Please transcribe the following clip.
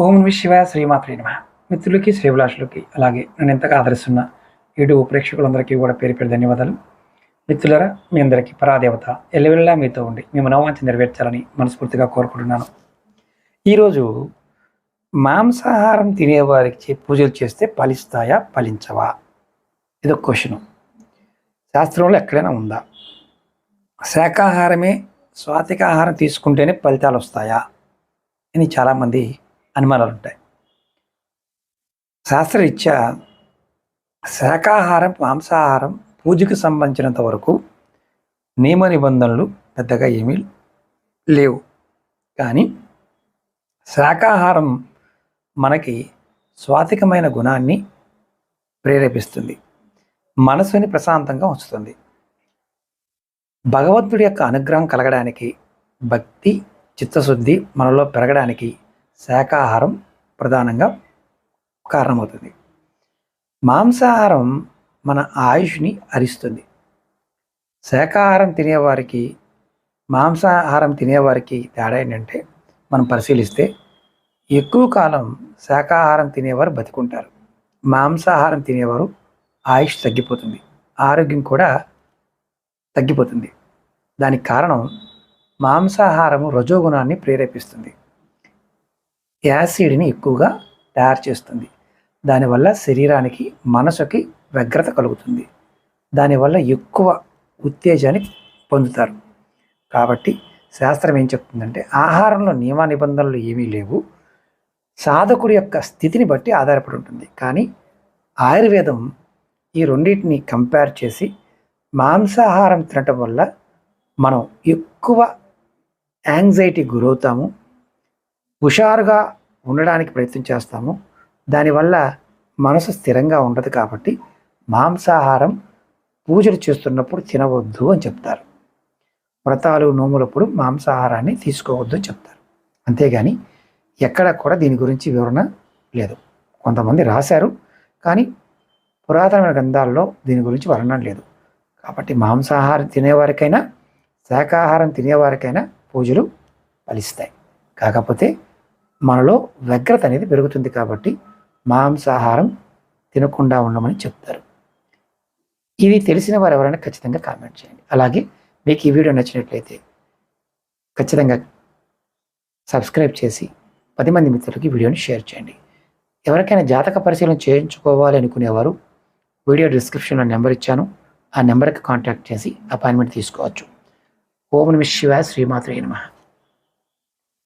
ఓం నమః శివాయ శ్రీమాత్రే నమః. మిత్రులకి శ్రేభిలాషులకి అలాగే నన్ను ఎంతగా ఆదరిస్తున్న యూట్యూబ్ ప్రేక్షకులందరికీ కూడా పేరు పేరు ధన్యవాదాలు. మిత్రులారా, మీ అందరికీ పరాదేవత ఎల్లవెల్లా మీతో ఉండి మీ మనోవాంఛ నెరవేర్చాలని మనస్ఫూర్తిగా కోరుకుంటున్నాను. ఈరోజు మాంసాహారం తినేవారికి పూజలు చేస్తే ఫలిస్తాయా ఫలించవా, ఇదొక క్వశ్చను. శాస్త్రంలో ఎక్కడైనా ఉందా? శాకాహారమే సాత్విక ఆహారం తీసుకుంటేనే ఫలితాలు వస్తాయా అని చాలామంది అనుమానాలు ఉంటాయి. శాస్త్రరీత్యా శాకాహారం మాంసాహారం పూజకు సంబంధించినంత వరకు నియమ నిబంధనలు పెద్దగా ఏమీ లేవు. కానీ శాకాహారం మనకి సాత్వికమైన గుణాన్ని ప్రేరేపిస్తుంది, మనసుని ప్రశాంతంగా ఉంచుతుంది. భగవంతుడి యొక్క అనుగ్రహం కలగడానికి, భక్తి చిత్తశుద్ధి మనలో పెరగడానికి శాకాహారం ప్రధానంగా కారణమవుతుంది. మాంసాహారం మన ఆయుష్ని హరిస్తుంది. శాకాహారం తినేవారికి మాంసాహారం తినేవారికి తేడా ఏంటంటే, మనం పరిశీలిస్తే ఎక్కువ కాలం శాకాహారం తినేవారు బతికుంటారు, మాంసాహారం తినేవారు ఆయుష్ తగ్గిపోతుంది, ఆరోగ్యం కూడా తగ్గిపోతుంది. దానికి కారణం మాంసాహారము రజోగుణాన్ని ప్రేరేపిస్తుంది, యాసిడ్ని ఎక్కువగా తయారు చేస్తుంది. దానివల్ల శరీరానికి మనసుకి వ్యగ్రత కలుగుతుంది, దానివల్ల ఎక్కువ ఉత్తేజాన్ని పొందుతారు. కాబట్టి శాస్త్రం ఏం చెప్తుందంటే, ఆహారంలో నియమ నిబంధనలు ఏమీ లేవు, సాధకుడి యొక్క స్థితిని బట్టి ఆధారపడి ఉంటుంది. కానీ ఆయుర్వేదం ఈ రెండింటిని కంపేర్ చేసి మాంసాహారం తినటం వల్ల మనం ఎక్కువ యాంగ్జైటీకి గురవుతాము, హుషారుగా ఉండడానికి ప్రయత్నం చేస్తాము, దానివల్ల మనసు స్థిరంగా ఉండదు. కాబట్టి మాంసాహారం పూజలు చేస్తున్నప్పుడు తినవద్దు అని చెప్తారు. వ్రతాలు నోములప్పుడు మాంసాహారాన్ని తీసుకోవద్దు అని చెప్తారు. అంతేగాని ఎక్కడ కూడా దీని గురించి వివరణ లేదు. కొంతమంది రాశారు, కానీ పురాతనమైన గ్రంథాల్లో దీని గురించి వర్ణన లేదు. కాబట్టి మాంసాహారం తినేవారికైనా శాకాహారం తినేవారికైనా పూజలు ఫలిస్తాయి. కాకపోతే మనలో వ్యగ్రత అనేది పెరుగుతుంది. కాబట్టి మాంసాహారం తినకుండా ఉండమని చెప్తారు. ఇది తెలిసిన వారు ఎవరైనా ఖచ్చితంగా కామెంట్ చేయండి. అలాగే మీకు ఈ వీడియో నచ్చినట్లయితే ఖచ్చితంగా సబ్స్క్రైబ్ చేసి 10 మంది మిత్రులకి వీడియోని షేర్ చేయండి. ఎవరికైనా జాతక పరిశీలన చేయించుకోవాలి అనుకునేవారు వీడియో డిస్క్రిప్షన్లో నెంబర్ ఇచ్చాను, ఆ నెంబర్కి కాంటాక్ట్ చేసి అపాయింట్మెంట్ తీసుకోవచ్చు. ఓం నమః శివాయ శ్రీమాత్రే నమః.